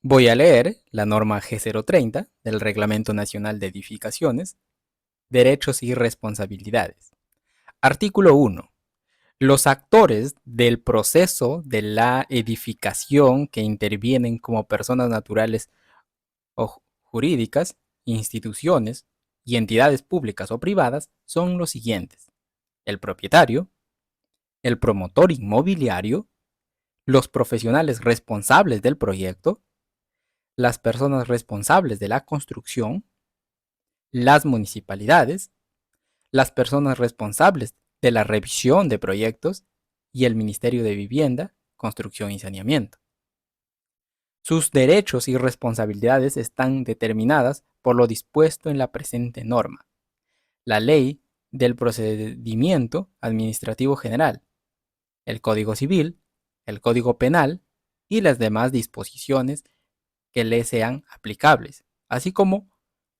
Voy a leer la norma G030 del Reglamento Nacional de Edificaciones, Derechos y Responsabilidades. Artículo 1. Los actores del proceso de la edificación que intervienen como personas naturales o jurídicas, instituciones y entidades públicas o privadas son los siguientes: el propietario, el promotor inmobiliario, los profesionales responsables del proyecto, las personas responsables de la construcción, las municipalidades, las personas responsables de la revisión de proyectos y el Ministerio de Vivienda, Construcción y Saneamiento. Sus derechos y responsabilidades están determinadas por lo dispuesto en la presente norma, la Ley del Procedimiento Administrativo General, el Código Civil, el Código Penal y las demás disposiciones que le sean aplicables, así como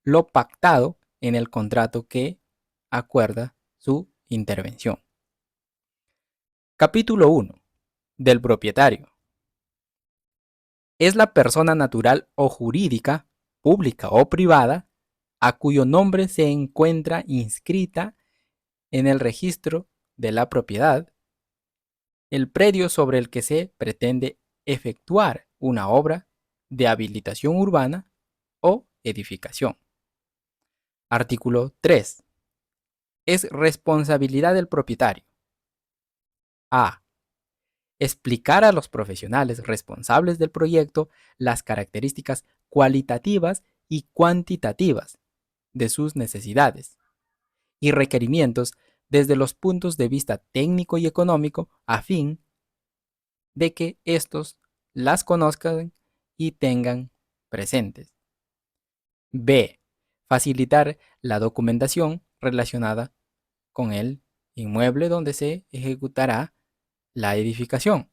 lo pactado en el contrato que acuerda su intervención. Capítulo 1. Del propietario. Es la persona natural o jurídica, pública o privada, a cuyo nombre se encuentra inscrita en el registro de la propiedad el predio sobre el que se pretende efectuar una obra de habilitación urbana o edificación. Artículo 3. Es responsabilidad del propietario: a. Explicar a los profesionales responsables del proyecto las características cualitativas y cuantitativas de sus necesidades y requerimientos desde los puntos de vista técnico y económico, a fin de que estos las conozcan y tengan presentes. B. Facilitar la documentación relacionada con el inmueble donde se ejecutará la edificación.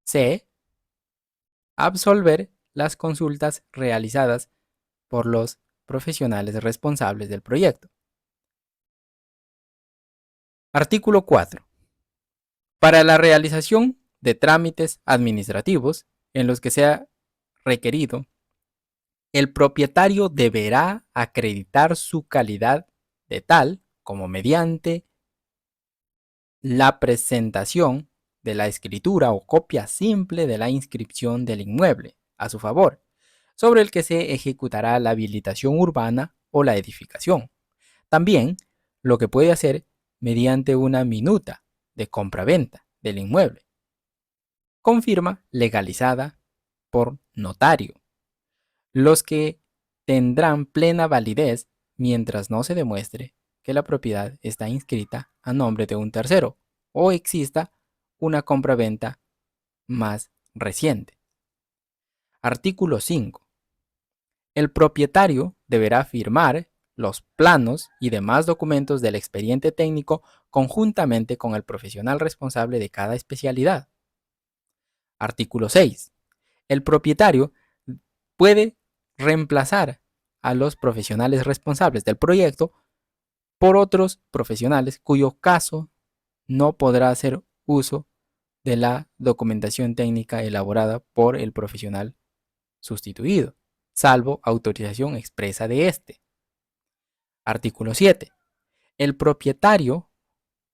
C. Absolver las consultas realizadas por los profesionales responsables del proyecto. Artículo 4. Para la realización de trámites administrativos en los que sea requerido, el propietario deberá acreditar su calidad de tal como mediante la presentación de la escritura o copia simple de la inscripción del inmueble a su favor, sobre el que se ejecutará la habilitación urbana o la edificación. También lo que puede hacer mediante una minuta de compraventa del inmueble, con firma legalizada por notario, los que tendrán plena validez mientras no se demuestre que la propiedad está inscrita a nombre de un tercero o exista una compraventa más reciente. Artículo 5. El propietario deberá firmar los planos y demás documentos del expediente técnico conjuntamente con el profesional responsable de cada especialidad. Artículo 6. El propietario puede reemplazar a los profesionales responsables del proyecto por otros profesionales cuyo caso no podrá hacer uso de la documentación técnica elaborada por el profesional sustituido, salvo autorización expresa de éste. Artículo 7. El propietario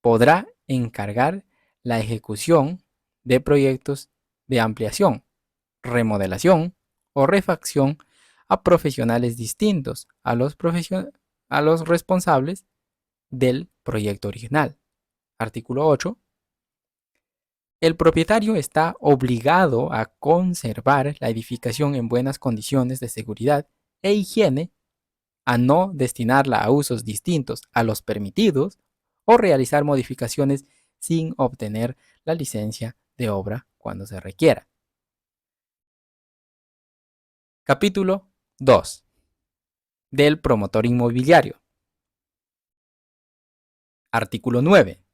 podrá encargar la ejecución de proyectos de ampliación, remodelación o refacción a profesionales distintos a los responsables del proyecto original. Artículo 8. El propietario está obligado a conservar la edificación en buenas condiciones de seguridad e higiene, a no destinarla a usos distintos a los permitidos o realizar modificaciones sin obtener la licencia de obra cuando se requiera. Capítulo 2. Del promotor inmobiliario. Artículo 9.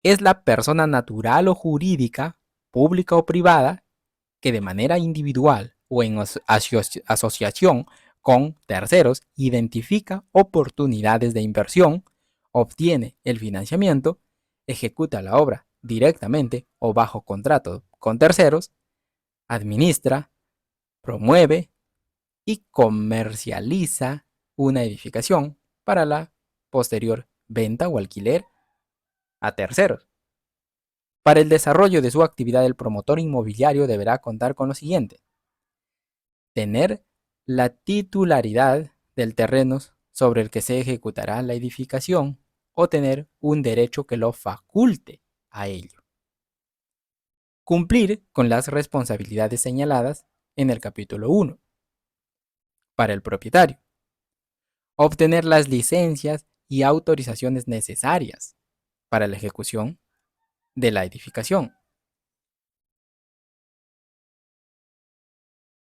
Es la persona natural o jurídica, pública o privada, que de manera individual o en asociación con terceros identifica oportunidades de inversión, obtiene el financiamiento, ejecuta la obra directamente o bajo contrato con terceros, administra, promueve y comercializa una edificación para la posterior venta o alquiler a terceros. Para el desarrollo de su actividad, el promotor inmobiliario deberá contar con lo siguiente: tener la titularidad del terreno sobre el que se ejecutará la edificación o tener un derecho que lo faculte a ello. Cumplir con las responsabilidades señaladas en el capítulo 1. Para el propietario, obtener las licencias y autorizaciones necesarias para la ejecución de la edificación.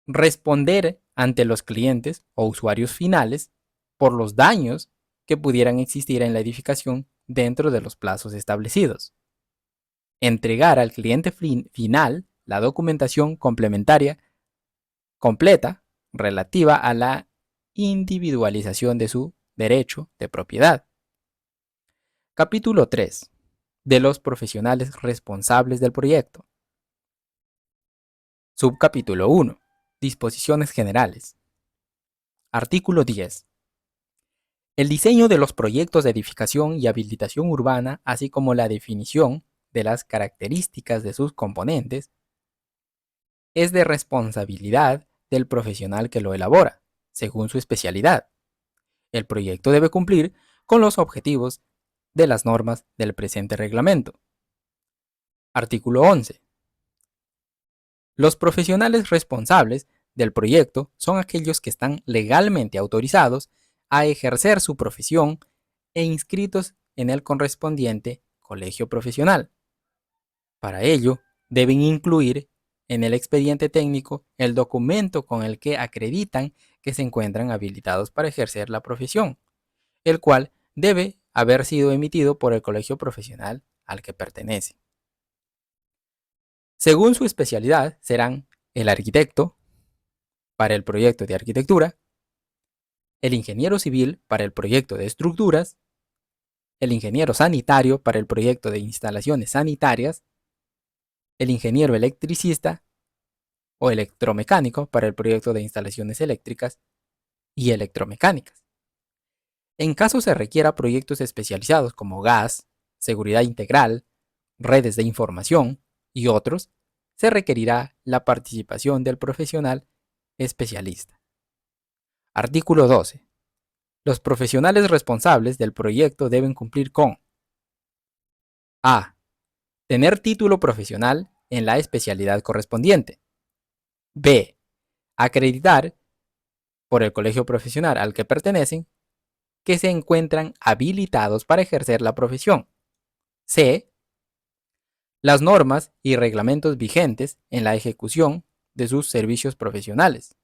Responder ante los clientes o usuarios finales por los daños que pudieran existir en la edificación dentro de los plazos establecidos. Entregar al cliente final la documentación complementaria completa relativa a la individualización de su derecho de propiedad. Capítulo 3. De los profesionales responsables del proyecto. Subcapítulo 1. Disposiciones generales. Artículo 10. El diseño de los proyectos de edificación y habilitación urbana, así como la definición de las características de sus componentes, es de responsabilidad del profesional que lo elabora, según su especialidad. El proyecto debe cumplir con los objetivos de las normas del presente reglamento. Artículo 11. Los profesionales responsables del proyecto son aquellos que están legalmente autorizados a ejercer su profesión e inscritos en el correspondiente colegio profesional. Para ello, deben incluir en el expediente técnico el documento con el que acreditan que se encuentran habilitados para ejercer la profesión, el cual debe haber sido emitido por el colegio profesional al que pertenece. Según su especialidad, serán el arquitecto para el proyecto de arquitectura, el ingeniero civil para el proyecto de estructuras, el ingeniero sanitario para el proyecto de instalaciones sanitarias, el ingeniero electricista o electromecánico para el proyecto de instalaciones eléctricas y electromecánicas. En caso se requiera proyectos especializados como gas, seguridad integral, redes de información y otros, se requerirá la participación del profesional especialista. Artículo 12. Los profesionales responsables del proyecto deben cumplir con: A. Tener título profesional en la especialidad correspondiente. B. Acreditar por el colegio profesional al que pertenecen que se encuentran habilitados para ejercer la profesión. C. Las normas y reglamentos vigentes en la ejecución de sus servicios profesionales.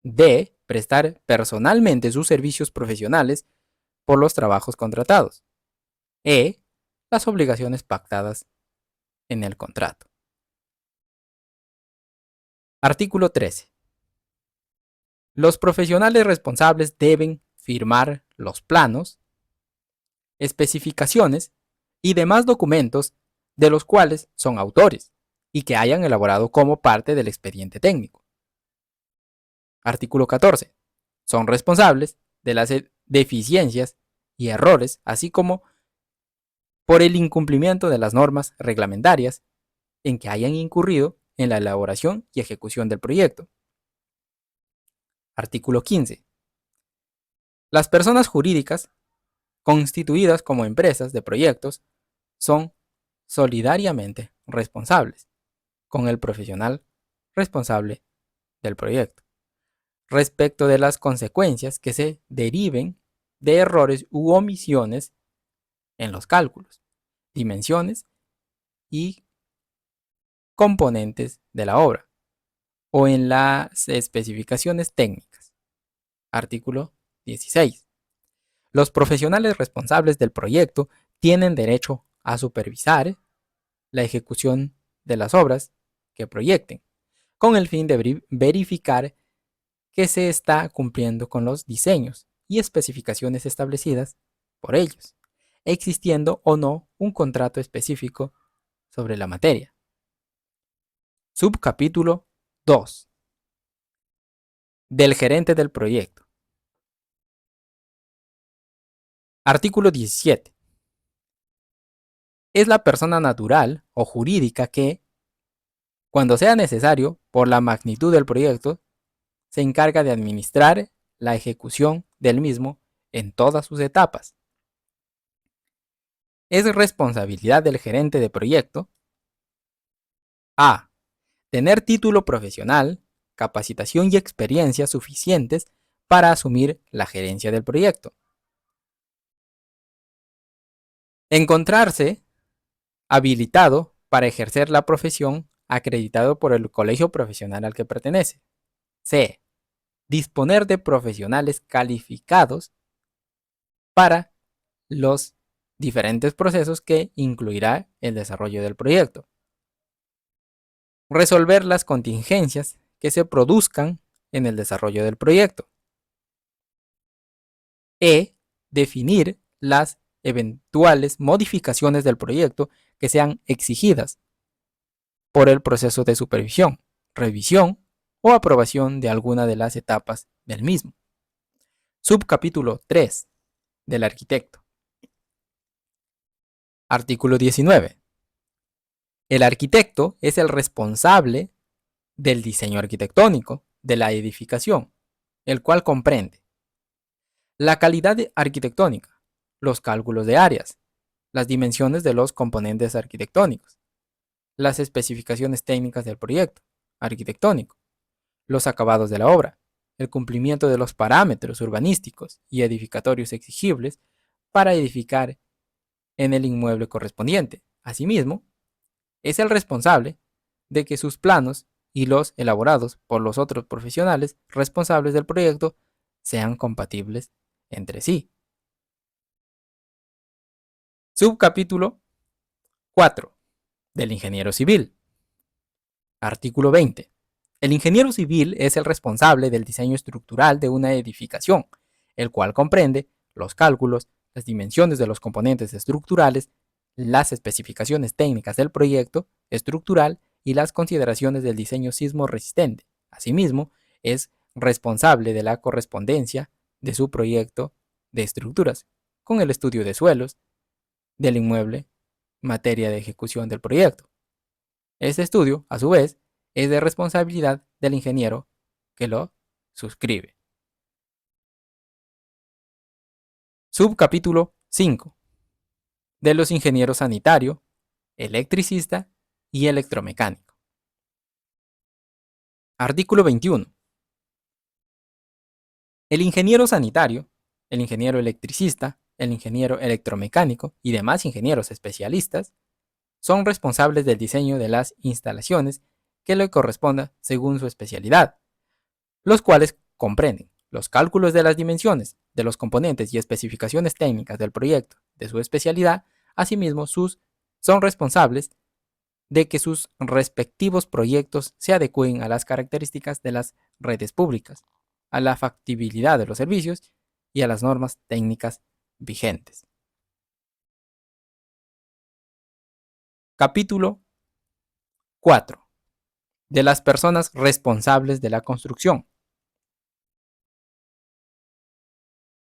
D. Prestar personalmente sus servicios profesionales por los trabajos contratados. E. Las obligaciones pactadas en el contrato. Artículo 13. Los profesionales responsables deben firmar los planos, especificaciones y demás documentos de los cuales son autores y que hayan elaborado como parte del expediente técnico. Artículo 14. Son responsables de las deficiencias y errores, así como por el incumplimiento de las normas reglamentarias en que hayan incurrido en la elaboración y ejecución del proyecto. Artículo 15. Las personas jurídicas constituidas como empresas de proyectos son solidariamente responsables con el profesional responsable del proyecto respecto de las consecuencias que se deriven de errores u omisiones en los cálculos, dimensiones y componentes de la obra o en las especificaciones técnicas. Artículo 16. Los profesionales responsables del proyecto tienen derecho a supervisar la ejecución de las obras que proyecten, con el fin de verificar que se está cumpliendo con los diseños y especificaciones establecidas por ellos, existiendo o no un contrato específico sobre la materia. Subcapítulo 2. Del gerente del proyecto. Artículo 17. Es la persona natural o jurídica que, cuando sea necesario, por la magnitud del proyecto, se encarga de administrar la ejecución del mismo en todas sus etapas. Es responsabilidad del gerente de proyecto a. Tener título profesional, capacitación y experiencia suficientes para asumir la gerencia del proyecto. Encontrarse habilitado para ejercer la profesión acreditado por el colegio profesional al que pertenece. C. Disponer de profesionales calificados para los diferentes procesos que incluirá el desarrollo del proyecto. Resolver las contingencias que se produzcan en el desarrollo del proyecto. E. Definir las eventuales modificaciones del proyecto que sean exigidas por el proceso de supervisión, revisión o aprobación de alguna de las etapas del mismo. Subcapítulo 3 del arquitecto. Artículo 19. El arquitecto es el responsable del diseño arquitectónico de la edificación, el cual comprende la calidad arquitectónica, los cálculos de áreas, las dimensiones de los componentes arquitectónicos, las especificaciones técnicas del proyecto arquitectónico, los acabados de la obra, el cumplimiento de los parámetros urbanísticos y edificatorios exigibles para edificar en el inmueble correspondiente. Asimismo, es el responsable de que sus planos y los elaborados por los otros profesionales responsables del proyecto sean compatibles entre sí. Subcapítulo 4 del ingeniero civil. Artículo 20. El ingeniero civil es el responsable del diseño estructural de una edificación, el cual comprende los cálculos, las dimensiones de los componentes estructurales, las especificaciones técnicas del proyecto estructural y las consideraciones del diseño sismo resistente. Asimismo, es responsable de la correspondencia de su proyecto de estructuras con el estudio de suelos del inmueble, materia de ejecución del proyecto. Este estudio, a su vez, es de responsabilidad del ingeniero que lo suscribe. Subcapítulo 5. De los ingenieros sanitario, electricista y electromecánico. Artículo 21. El ingeniero sanitario, el ingeniero electricista, el ingeniero electromecánico y demás ingenieros especialistas son responsables del diseño de las instalaciones que le corresponda según su especialidad, los cuales comprenden los cálculos de las dimensiones de los componentes y especificaciones técnicas del proyecto de su especialidad. Asimismo, son responsables de que sus respectivos proyectos se adecúen a las características de las redes públicas, a la factibilidad de los servicios y a las normas técnicas vigentes. Capítulo 4. De las personas responsables de la construcción.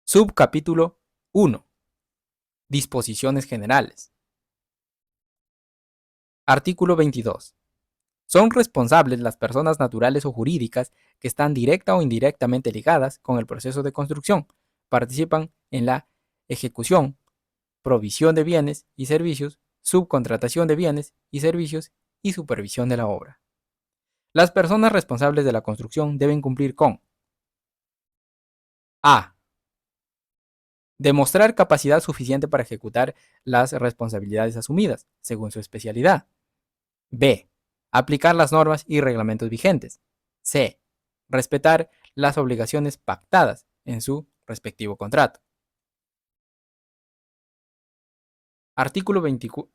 Subcapítulo 1. Disposiciones generales. Artículo 22. Son responsables las personas naturales o jurídicas que están directa o indirectamente ligadas con el proceso de construcción, participan en la ejecución, provisión de bienes y servicios, subcontratación de bienes y servicios y supervisión de la obra. Las personas responsables de la construcción deben cumplir con A. Demostrar capacidad suficiente para ejecutar las responsabilidades asumidas, según su especialidad. B. Aplicar las normas y reglamentos vigentes. C. Respetar las obligaciones pactadas en su respectivo contrato. Artículo 24.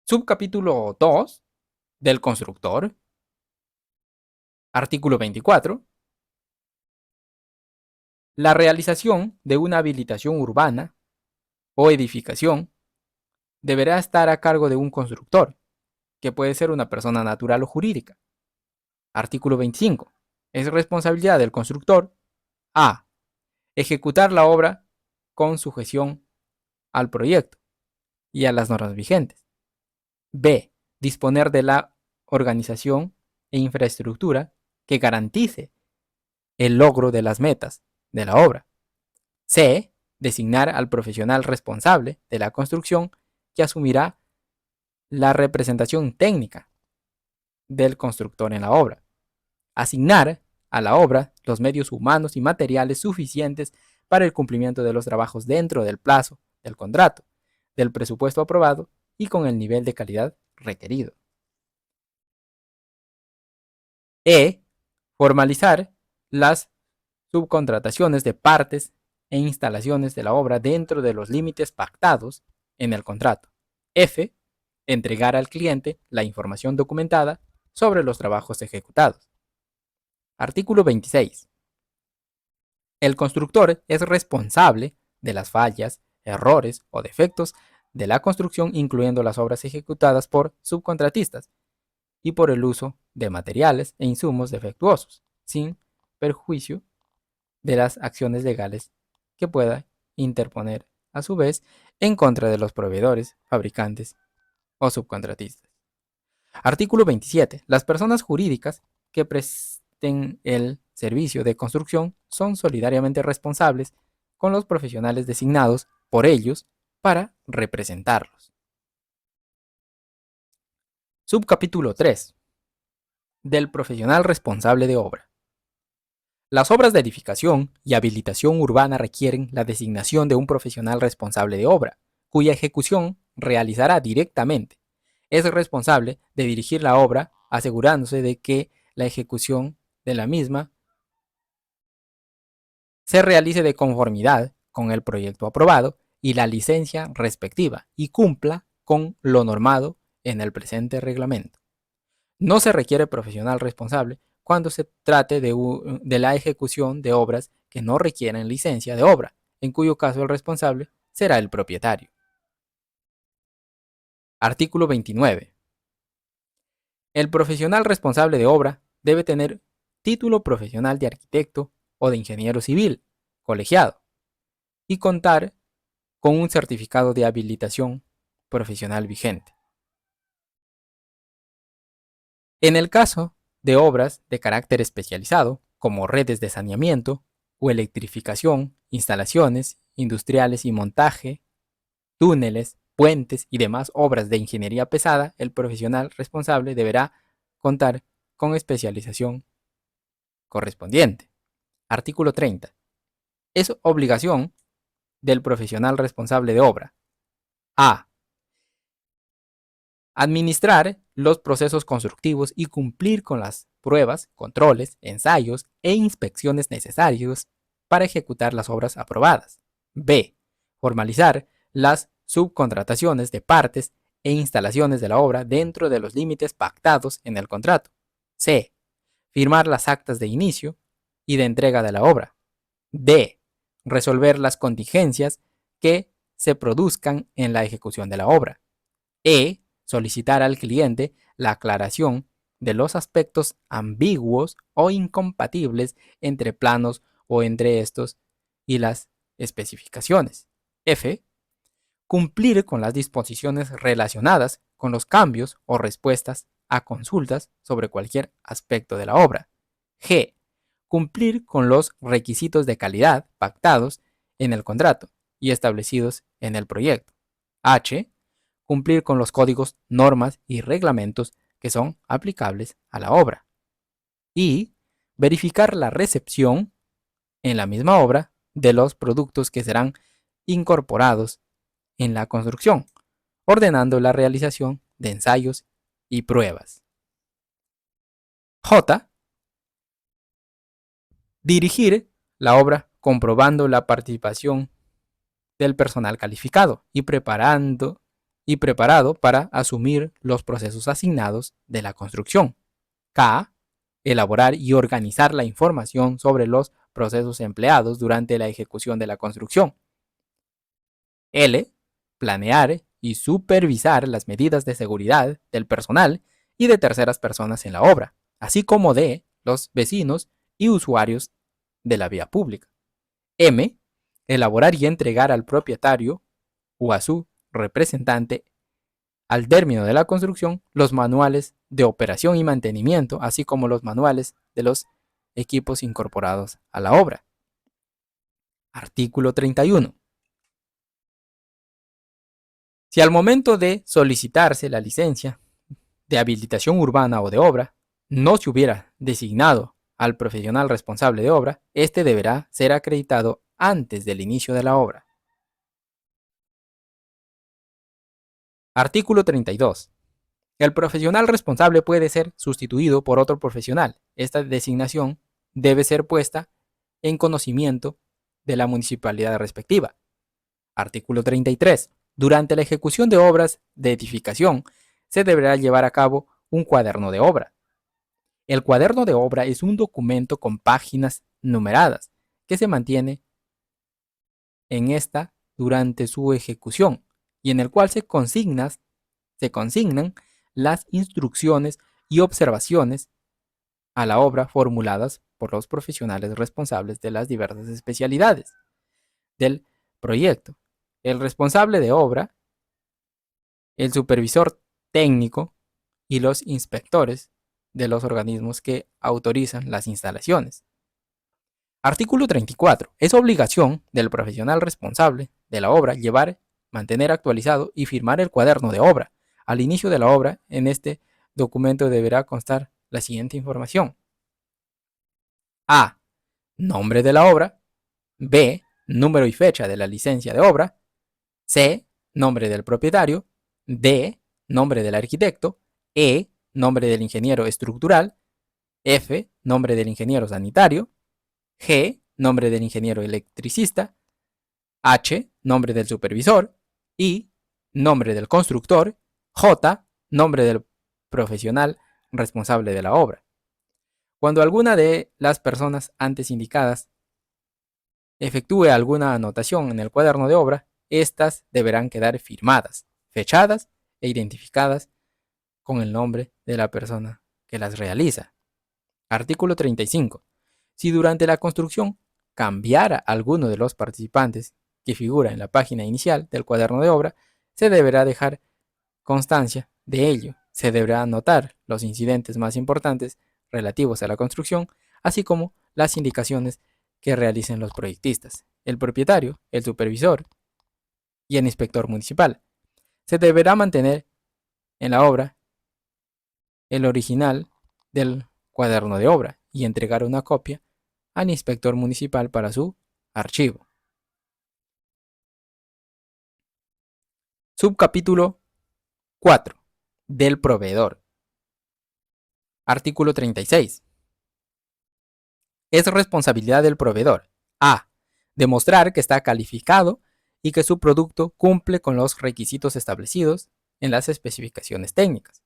Subcapítulo 2 del constructor. Artículo 24. La realización de una habilitación urbana o edificación deberá estar a cargo de un constructor, que puede ser una persona natural o jurídica. Artículo 25. Es responsabilidad del constructor a. Ejecutar la obra con sujeción al proyecto y a las normas vigentes. B. Disponer de la organización e infraestructura que garantice el logro de las metas de la obra. C. Designar al profesional responsable de la construcción que asumirá la representación técnica del constructor en la obra. Asignar a la obra los medios humanos y materiales suficientes para el cumplimiento de los trabajos dentro del plazo del contrato, del presupuesto aprobado y con el nivel de calidad requerido. E. Formalizar las subcontrataciones de partes e instalaciones de la obra dentro de los límites pactados en el contrato. F. Entregar al cliente la información documentada sobre los trabajos ejecutados. Artículo 26. El constructor es responsable de las fallas, errores o defectos de la construcción, incluyendo las obras ejecutadas por subcontratistas y por el uso de materiales e insumos defectuosos, sin perjuicio de las acciones legales que pueda interponer a su vez en contra de los proveedores, fabricantes o subcontratistas. Artículo 27. Las personas jurídicas que presten el servicio de construcción son solidariamente responsables con los profesionales designados por ellos para representarlos. Subcapítulo 3. Del profesional responsable de obra. Las obras de edificación y habilitación urbana requieren la designación de un profesional responsable de obra, cuya ejecución realizará directamente. Es responsable de dirigir la obra, asegurándose de que la ejecución de la misma se realice de conformidad con el proyecto aprobado y la licencia respectiva y cumpla con lo normado en el presente reglamento. No se requiere profesional responsable cuando se trate de la ejecución de obras que no requieren licencia de obra, en cuyo caso el responsable será el propietario. Artículo 29. El profesional responsable de obra debe tener título profesional de arquitecto o de ingeniero civil, colegiado, y contar con un certificado de habilitación profesional vigente. En el caso de obras de carácter especializado, como redes de saneamiento o electrificación, instalaciones industriales y montaje, túneles, puentes y demás obras de ingeniería pesada, el profesional responsable deberá contar con especialización correspondiente. Artículo 30. Es obligación del profesional responsable de obra a. Administrar los procesos constructivos y cumplir con las pruebas, controles, ensayos e inspecciones necesarios para ejecutar las obras aprobadas. B. Formalizar las subcontrataciones de partes e instalaciones de la obra dentro de los límites pactados en el contrato. C. Firmar las actas de inicio y de entrega de la obra. D. Resolver las contingencias que se produzcan en la ejecución de la obra. E. Solicitar al cliente la aclaración de los aspectos ambiguos o incompatibles entre planos o entre estos y las especificaciones. F. Cumplir con las disposiciones relacionadas con los cambios o respuestas a consultas sobre cualquier aspecto de la obra. G. Cumplir con los requisitos de calidad pactados en el contrato y establecidos en el proyecto. H. Cumplir con los códigos, normas y reglamentos que son aplicables a la obra. Y verificar la recepción en la misma obra de los productos que serán incorporados en la construcción, ordenando la realización de ensayos y pruebas. J. Dirigir la obra comprobando la participación del personal calificado y preparado para asumir los procesos asignados de la construcción. K. Elaborar y organizar la información sobre los procesos empleados durante la ejecución de la construcción. L. Planear y supervisar las medidas de seguridad del personal y de terceras personas en la obra, así como de los vecinos y usuarios de la vía pública. M. Elaborar y entregar al propietario o a su representante al término de la construcción los manuales de operación y mantenimiento, así como los manuales de los equipos incorporados a la obra. Artículo 31. Si al momento de solicitarse la licencia de habilitación urbana o de obra no se hubiera designado al profesional responsable de obra, este deberá ser acreditado antes del inicio de la obra. Artículo 32. El profesional responsable puede ser sustituido por otro profesional. Esta designación debe ser puesta en conocimiento de la municipalidad respectiva. Artículo 33. Durante la ejecución de obras de edificación, se deberá llevar a cabo un cuaderno de obra. El cuaderno de obra es un documento con páginas numeradas que se mantiene en esta durante su ejecución y en el cual se consignan las instrucciones y observaciones a la obra formuladas por los profesionales responsables de las diversas especialidades del proyecto. El responsable de obra, el supervisor técnico y los inspectores de los organismos que autorizan las instalaciones. Artículo 34. Es obligación del profesional responsable de la obra llevar, mantener actualizado y firmar el cuaderno de obra. Al inicio de la obra, en este documento deberá constar la siguiente información. A. Nombre de la obra. B. Número y fecha de la licencia de obra. C. Nombre del propietario. D. Nombre del arquitecto. E. Nombre del ingeniero estructural. F. Nombre del ingeniero sanitario. G. Nombre del ingeniero electricista. H. Nombre del supervisor. I. Nombre del constructor. J. Nombre del profesional responsable de la obra. Cuando alguna de las personas antes indicadas efectúe alguna anotación en el cuaderno de obra, estas deberán quedar firmadas, fechadas e identificadas con el nombre de la persona que las realiza. Artículo 35. Si durante la construcción cambiara alguno de los participantes que figura en la página inicial del cuaderno de obra, se deberá dejar constancia de ello. Se deberá anotar los incidentes más importantes relativos a la construcción, así como las indicaciones que realicen los proyectistas, el propietario, el supervisor y el inspector municipal. Se deberá mantener en la obra el original del cuaderno de obra y entregar una copia al inspector municipal para su archivo. Subcapítulo 4. Del proveedor. Artículo 36. Es responsabilidad del proveedor a. Demostrar que está calificado y que su producto cumple con los requisitos establecidos en las especificaciones técnicas.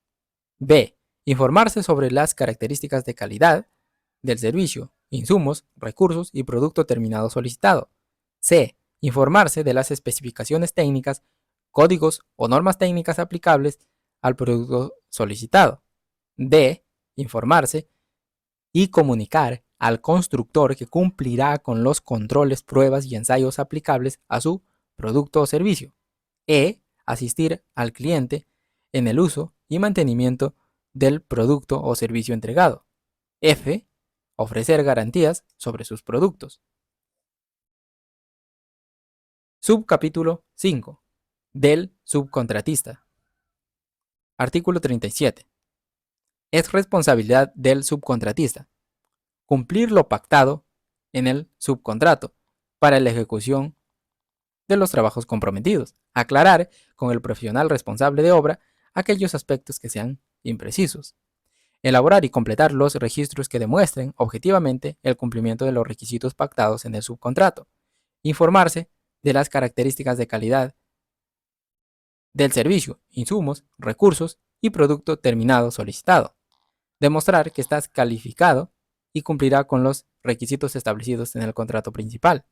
B. Informarse sobre las características de calidad del servicio, insumos, recursos y producto terminado solicitado. C. Informarse de las especificaciones técnicas, códigos o normas técnicas aplicables al producto solicitado. D. Informarse y comunicar al constructor que cumplirá con los controles, pruebas y ensayos aplicables a su producto o servicio. E. Asistir al cliente en el uso y mantenimiento del producto o servicio entregado. F. Ofrecer garantías sobre sus productos. Subcapítulo 5. Del subcontratista. Artículo 37. Es responsabilidad del subcontratista cumplir lo pactado en el subcontrato para la ejecución de los trabajos comprometidos. Aclarar con el profesional responsable de obra aquellos aspectos que sean imprecisos. Elaborar y completar los registros que demuestren objetivamente el cumplimiento de los requisitos pactados en el subcontrato. Informarse de las características de calidad del servicio, insumos, recursos y producto terminado solicitado. Demostrar que estás calificado y cumplirá con los requisitos establecidos en el contrato principal.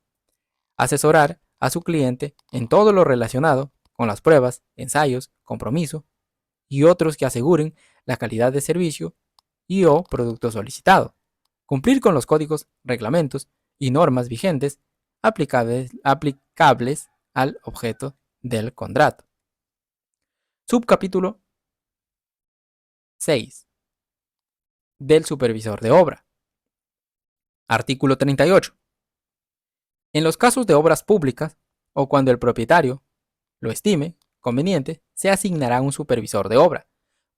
Asesorar a su cliente en todo lo relacionado con las pruebas, ensayos, compromiso y otros que aseguren la calidad de servicio y o producto solicitado. Cumplir con los códigos, reglamentos y normas vigentes aplicables al objeto del contrato. Subcapítulo 6. Del supervisor de obra. Artículo 38. En los casos de obras públicas o cuando el propietario lo estime conveniente, se asignará un supervisor de obra,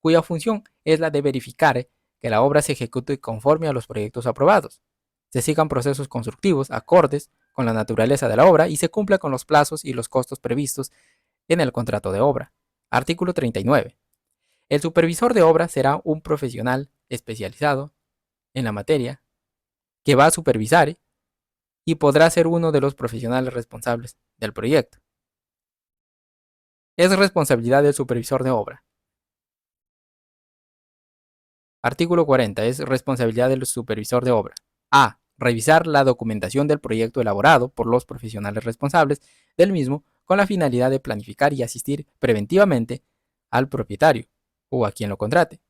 cuya función es la de verificar que la obra se ejecute conforme a los proyectos aprobados, se sigan procesos constructivos acordes con la naturaleza de la obra y se cumpla con los plazos y los costos previstos en el contrato de obra. Artículo 39. El supervisor de obra será un profesional especializado en la materia que va a supervisar y podrá ser uno de los profesionales responsables del proyecto. Es responsabilidad del supervisor de obra. Artículo 40. Es responsabilidad del supervisor de obra. A. Revisar la documentación del proyecto elaborado por los profesionales responsables del mismo con la finalidad de planificar y asistir preventivamente al propietario o a quien lo contrate.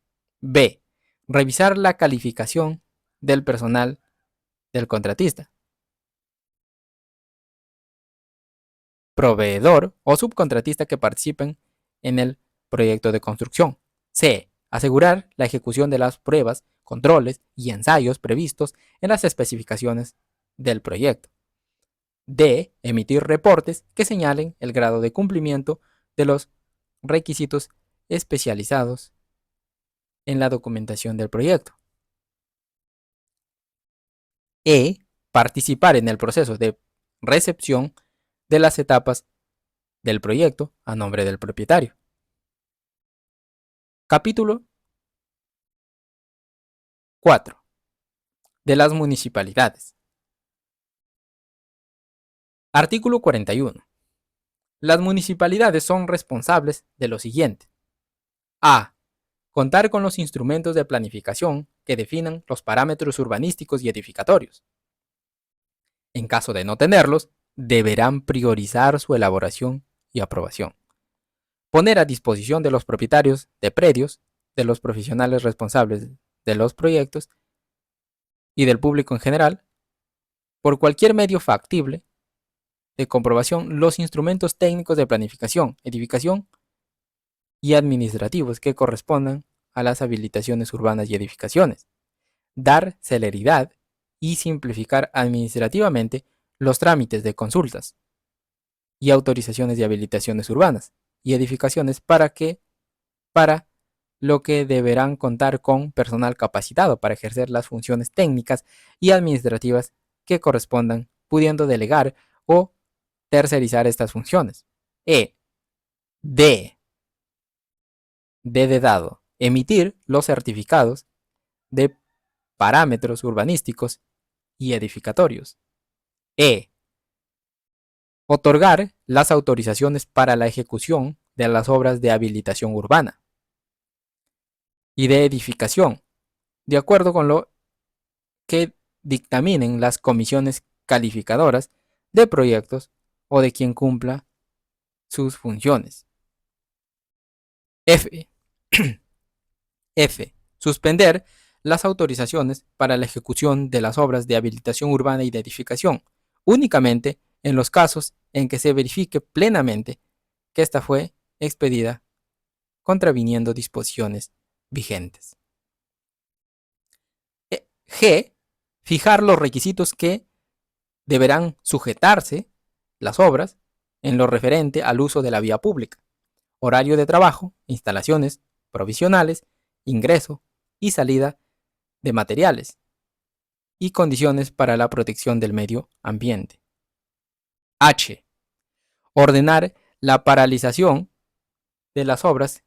B. Revisar la calificación del personal del contratista, proveedor o subcontratista que participen en el proyecto de construcción. C. Asegurar la ejecución de las pruebas, controles y ensayos previstos en las especificaciones del proyecto. D. Emitir reportes que señalen el grado de cumplimiento de los requisitos especializados en la documentación del proyecto. E. Participar en el proceso de recepción de las etapas del proyecto a nombre del propietario. Capítulo 4. De las municipalidades. Artículo 41. Las municipalidades son responsables de lo siguiente. A. Contar con los instrumentos de planificación que definan los parámetros urbanísticos y edificatorios. En caso de no tenerlos, deberán priorizar su elaboración y aprobación. Poner a disposición de los propietarios de predios, de los profesionales responsables de los proyectos y del público en general, por cualquier medio factible de comprobación, los instrumentos técnicos de planificación, edificación y administrativos que correspondan a las habilitaciones urbanas y edificaciones. Dar celeridad y simplificar administrativamente los trámites de consultas y autorizaciones de habilitaciones urbanas y edificaciones para lo que deberán contar con personal capacitado para ejercer las funciones técnicas y administrativas que correspondan, pudiendo delegar o tercerizar estas funciones. D de dado. Emitir los certificados de parámetros urbanísticos y edificatorios. Otorgar las autorizaciones para la ejecución de las obras de habilitación urbana y de edificación, de acuerdo con lo que dictaminen las comisiones calificadoras de proyectos o de quien cumpla sus funciones. F. Suspender las autorizaciones para la ejecución de las obras de habilitación urbana y de edificación, únicamente en los casos en que se verifique plenamente que ésta fue expedida contraviniendo disposiciones vigentes. G. Fijar los requisitos que deberán sujetarse las obras en lo referente al uso de la vía pública, horario de trabajo, instalaciones provisionales, ingreso y salida de materiales y condiciones para la protección del medio ambiente. H. Ordenar la paralización de las obras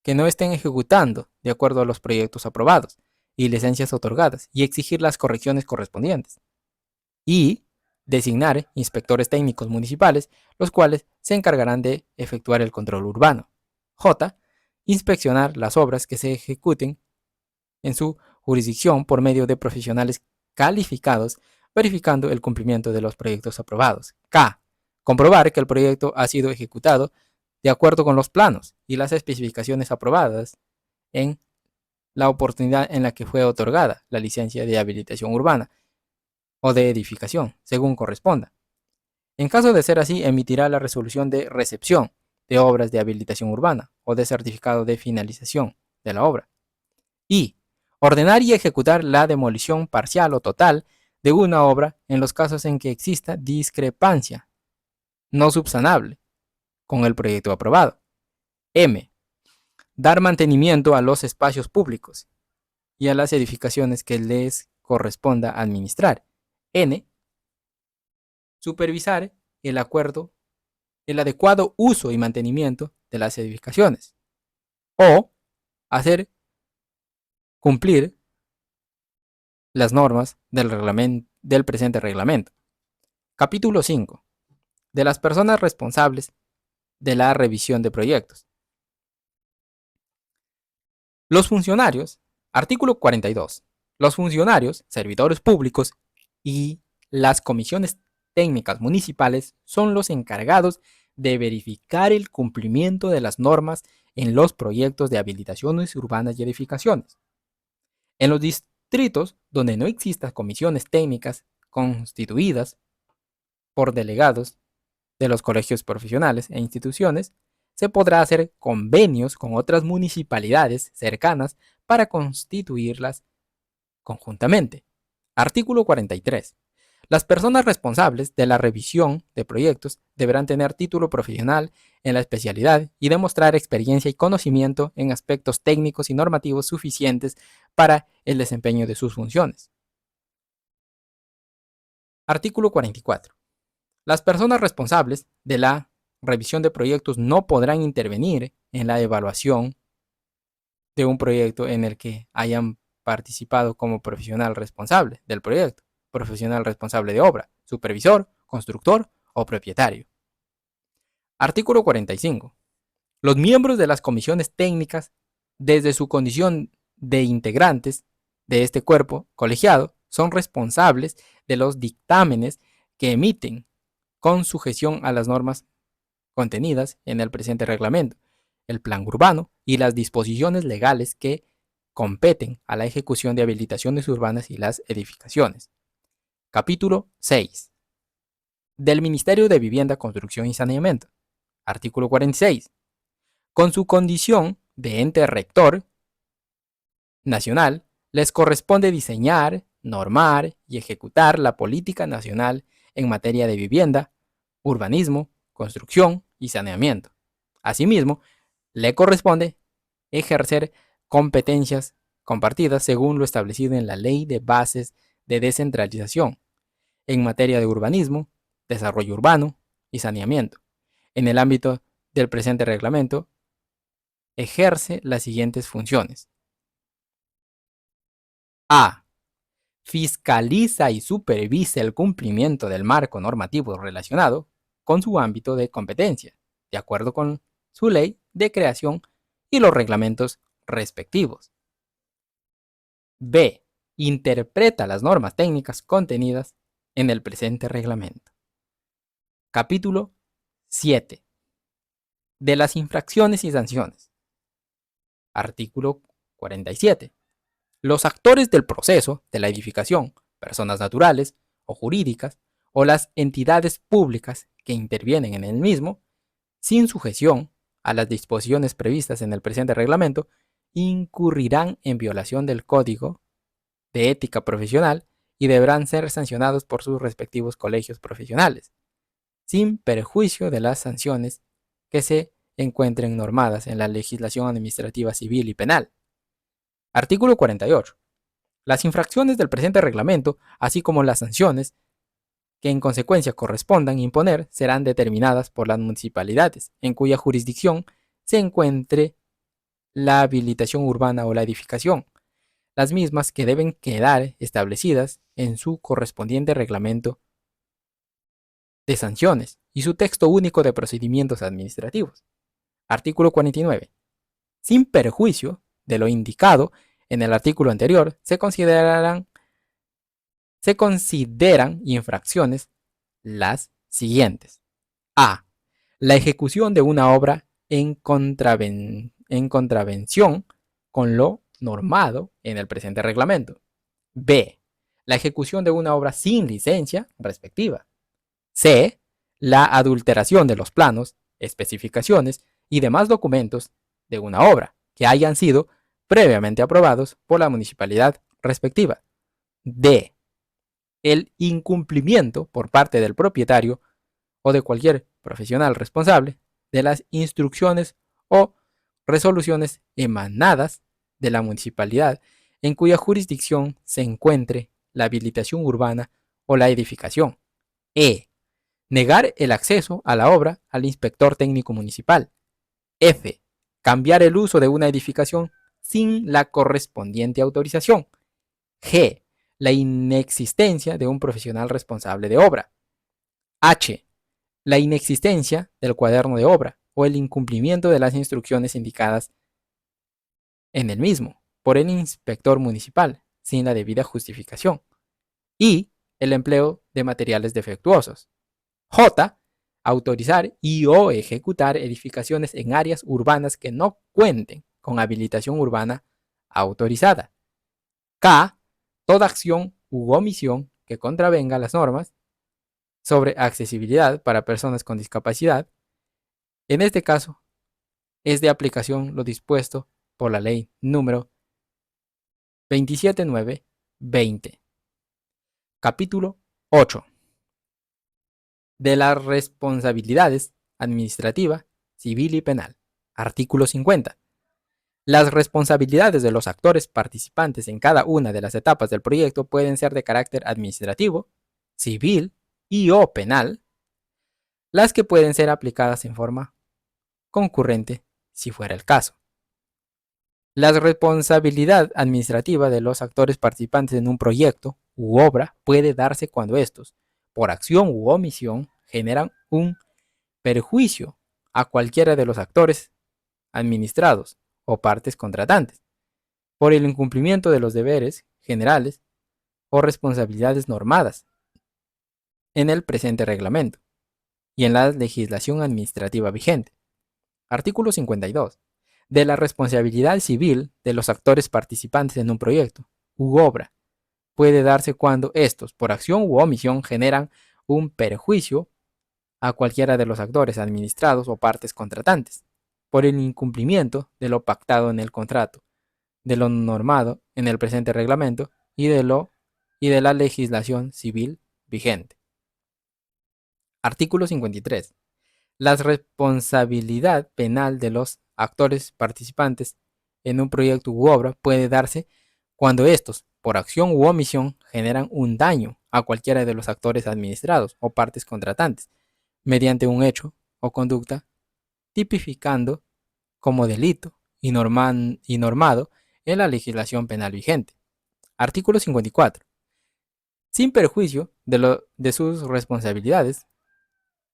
que no estén ejecutando de acuerdo a los proyectos aprobados y licencias otorgadas y exigir las correcciones correspondientes. Y designar inspectores técnicos municipales, los cuales se encargarán de efectuar el control urbano. J. Inspeccionar las obras que se ejecuten en su jurisdicción por medio de profesionales calificados, verificando el cumplimiento de los proyectos aprobados. K. Comprobar que el proyecto ha sido ejecutado de acuerdo con los planos y las especificaciones aprobadas en la oportunidad en la que fue otorgada la licencia de habilitación urbana o de edificación, según corresponda. En caso de ser así, emitirá la resolución de recepción de obras de habilitación urbana o de certificado de finalización de la obra. Y ordenar y ejecutar la demolición parcial o total de una obra en los casos en que exista discrepancia no subsanable con el proyecto aprobado. M. Dar mantenimiento a los espacios públicos y a las edificaciones que les corresponda administrar. N. Supervisar el adecuado uso y mantenimiento de las edificaciones. O hacer cumplir las normas del presente reglamento. Capítulo 5. De las personas responsables de la revisión de proyectos. Los funcionarios, artículo 42. Los funcionarios, servidores públicos y las comisiones técnicas municipales son los encargados de verificar el cumplimiento de las normas en los proyectos de habilitaciones urbanas y edificaciones. En los distritos donde no existan comisiones técnicas constituidas por delegados de los colegios profesionales e instituciones, se podrá hacer convenios con otras municipalidades cercanas para constituirlas conjuntamente. Artículo 43. Las personas responsables de la revisión de proyectos deberán tener título profesional en la especialidad y demostrar experiencia y conocimiento en aspectos técnicos y normativos suficientes para el desempeño de sus funciones. Artículo 44. Las personas responsables de la revisión de proyectos no podrán intervenir en la evaluación de un proyecto en el que hayan participado como profesional responsable del proyecto, profesional responsable de obra, supervisor, constructor o propietario. Artículo 45. Los miembros de las comisiones técnicas, desde su condición de integrantes de este cuerpo colegiado, son responsables de los dictámenes que emiten con sujeción a las normas contenidas en el presente reglamento, el plan urbano y las disposiciones legales que competen a la ejecución de habilitaciones urbanas y las edificaciones. Capítulo 6. Del Ministerio de Vivienda, Construcción y Saneamiento. Artículo 46. Con su condición de ente rector nacional, les corresponde diseñar, normar y ejecutar la política nacional en materia de vivienda, urbanismo, construcción y saneamiento. Asimismo, le corresponde ejercer competencias compartidas según lo establecido en la Ley de Bases de Descentralización en materia de urbanismo, desarrollo urbano y saneamiento. En el ámbito del presente reglamento, ejerce las siguientes funciones. A. Fiscaliza y supervisa el cumplimiento del marco normativo relacionado con su ámbito de competencia, de acuerdo con su ley de creación y los reglamentos respectivos. B. Interpreta las normas técnicas contenidas en el presente reglamento. Capítulo 7. De las infracciones y sanciones. Artículo 47. Los actores del proceso de la edificación, personas naturales o jurídicas, o las entidades públicas que intervienen en el mismo, sin sujeción a las disposiciones previstas en el presente reglamento, incurrirán en violación del Código de Ética Profesional y deberán ser sancionados por sus respectivos colegios profesionales, sin perjuicio de las sanciones que se encuentren normadas en la legislación administrativa civil y penal. Artículo 48. Las infracciones del presente reglamento, así como las sanciones que en consecuencia correspondan imponer, serán determinadas por las municipalidades en cuya jurisdicción se encuentre la habilitación urbana o la edificación, las mismas que deben quedar establecidas en su correspondiente reglamento de sanciones y su texto único de procedimientos administrativos. Artículo 49. Sin perjuicio de lo indicado en el artículo anterior, se consideran infracciones las siguientes. A. La ejecución de una obra en contravención con lo normado en el presente reglamento. B. La ejecución de una obra sin licencia respectiva. C. La adulteración de los planos, especificaciones y demás documentos de una obra que hayan sido previamente aprobados por la municipalidad respectiva. D. El incumplimiento por parte del propietario o de cualquier profesional responsable de las instrucciones o resoluciones emanadas de la municipalidad en cuya jurisdicción se encuentre la habilitación urbana o la edificación. E. Negar el acceso a la obra al inspector técnico municipal. F. Cambiar el uso de una edificación sin la correspondiente autorización. G. La inexistencia de un profesional responsable de obra. H. La inexistencia del cuaderno de obra o el incumplimiento de las instrucciones indicadas en el mismo por el inspector municipal sin la debida justificación. Y el empleo de materiales defectuosos. J. Autorizar y o ejecutar edificaciones en áreas urbanas que no cuenten con habilitación urbana autorizada. K. Toda acción u omisión que contravenga las normas sobre accesibilidad para personas con discapacidad. En este caso, es de aplicación lo dispuesto por la ley número 27920. Capítulo 8. De las responsabilidades administrativa, civil y penal. Artículo 50. Las responsabilidades de los actores participantes en cada una de las etapas del proyecto pueden ser de carácter administrativo, civil y o penal, las que pueden ser aplicadas en forma concurrente si fuera el caso. La responsabilidad administrativa de los actores participantes en un proyecto u obra puede darse cuando estos, por acción u omisión, generan un perjuicio a cualquiera de los actores administrados o partes contratantes, por el incumplimiento de los deberes generales o responsabilidades normadas en el presente reglamento y en la legislación administrativa vigente. Artículo 52. De la responsabilidad civil de los actores participantes en un proyecto u obra puede darse cuando estos, por acción u omisión, generan un perjuicio a cualquiera de los actores administrados o partes contratantes, por el incumplimiento de lo pactado en el contrato, de lo normado en el presente reglamento y de la legislación civil vigente. Artículo 53. La responsabilidad penal de los actores participantes en un proyecto u obra puede darse cuando estos, por acción u omisión, generan un daño a cualquiera de los actores administrados o partes contratantes, mediante un hecho o conducta tipificando como delito y normado en la legislación penal vigente. Artículo 54. Sin perjuicio de sus responsabilidades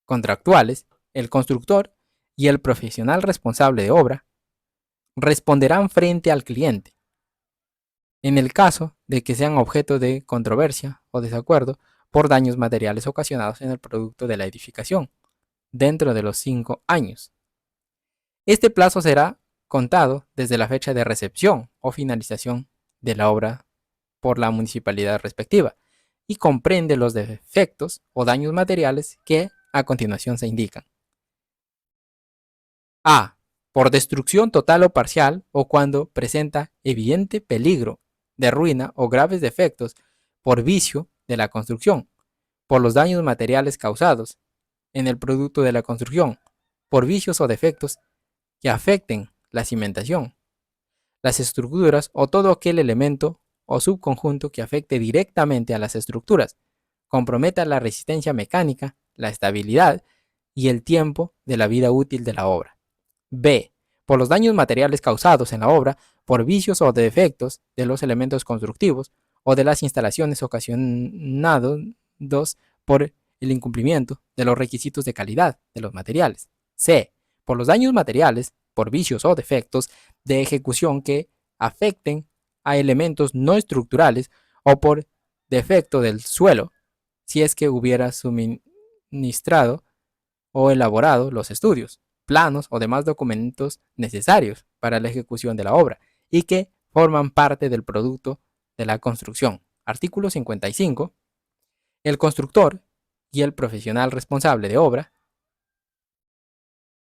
contractuales, el constructor y el profesional responsable de obra responderán frente al cliente en el caso de que sean objeto de controversia o desacuerdo por daños materiales ocasionados en el producto de la edificación, dentro de los 5 años. Este plazo será contado desde la fecha de recepción o finalización de la obra por la municipalidad respectiva y comprende los defectos o daños materiales que a continuación se indican. A. Por destrucción total o parcial o cuando presenta evidente peligro de ruina o graves defectos por vicio de la construcción, por los daños materiales causados en el producto de la construcción, por vicios o defectos que afecten la cimentación, las estructuras o todo aquel elemento o subconjunto que afecte directamente a las estructuras, comprometa la resistencia mecánica, la estabilidad y el tiempo de la vida útil de la obra. B. Por los daños materiales causados en la obra por vicios o defectos de los elementos constructivos o de las instalaciones ocasionados por el incumplimiento de los requisitos de calidad de los materiales. C. Por los daños materiales por vicios o defectos de ejecución que afecten a elementos no estructurales o por defecto del suelo, si es que hubiera suministrado o elaborado los estudios. planos o demás documentos necesarios para la ejecución de la obra y que forman parte del producto de la construcción. Artículo 55. El constructor y el profesional responsable de obra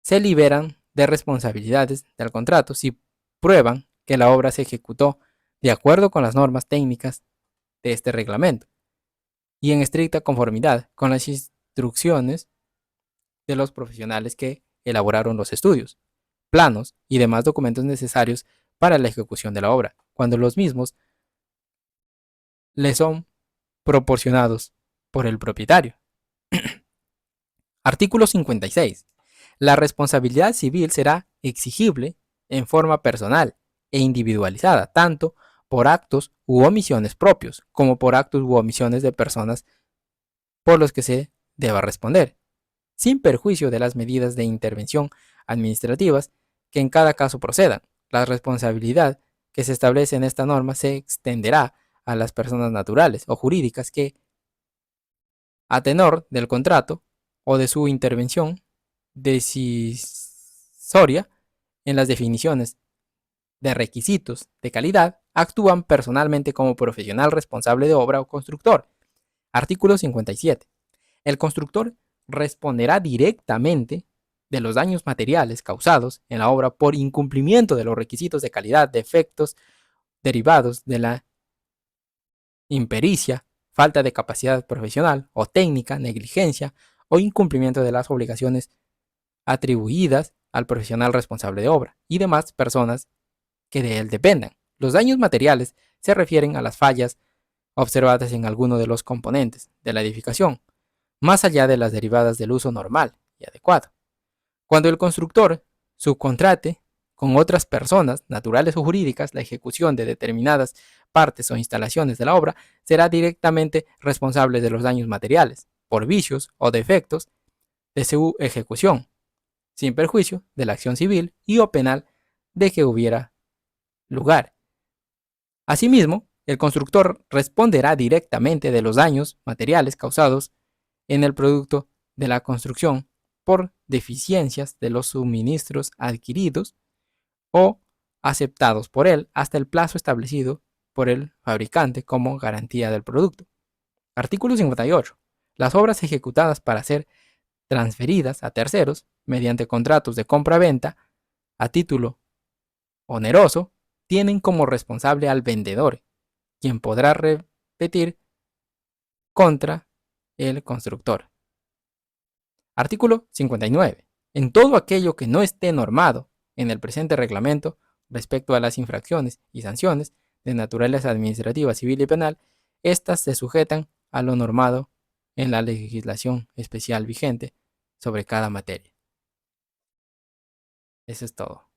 se liberan de responsabilidades del contrato si prueban que la obra se ejecutó de acuerdo con las normas técnicas de este reglamento y en estricta conformidad con las instrucciones de los profesionales que elaboraron los estudios, planos y demás documentos necesarios para la ejecución de la obra, cuando los mismos le son proporcionados por el propietario. Artículo 56. La responsabilidad civil será exigible en forma personal e individualizada, tanto por actos u omisiones propios, como por actos u omisiones de personas por los que se deba responder, sin perjuicio de las medidas de intervención administrativas que en cada caso procedan. La responsabilidad que se establece en esta norma se extenderá a las personas naturales o jurídicas que, a tenor del contrato o de su intervención decisoria en las definiciones de requisitos de calidad, actúan personalmente como profesional responsable de obra o constructor. Artículo 57. El constructor responderá directamente de los daños materiales causados en la obra por incumplimiento de los requisitos de calidad, defectos derivados de la impericia, falta de capacidad profesional o técnica, negligencia o incumplimiento de las obligaciones atribuidas al profesional responsable de obra y demás personas que de él dependan. Los daños materiales se refieren a las fallas observadas en alguno de los componentes de la edificación, más allá de las derivadas del uso normal y adecuado. Cuando el constructor subcontrate con otras personas, naturales o jurídicas, la ejecución de determinadas partes o instalaciones de la obra, será directamente responsable de los daños materiales, por vicios o defectos de su ejecución, sin perjuicio de la acción civil y o penal de que hubiera lugar. Asimismo, el constructor responderá directamente de los daños materiales causados en el producto de la construcción por deficiencias de los suministros adquiridos o aceptados por él hasta el plazo establecido por el fabricante como garantía del producto. Artículo 58. Las obras ejecutadas para ser transferidas a terceros mediante contratos de compra-venta a título oneroso tienen como responsable al vendedor, quien podrá repetir contra el constructor. Artículo 59. En todo aquello que no esté normado en el presente reglamento respecto a las infracciones y sanciones de naturaleza administrativa, civil y penal, éstas se sujetan a lo normado en la legislación especial vigente sobre cada materia. Eso es todo.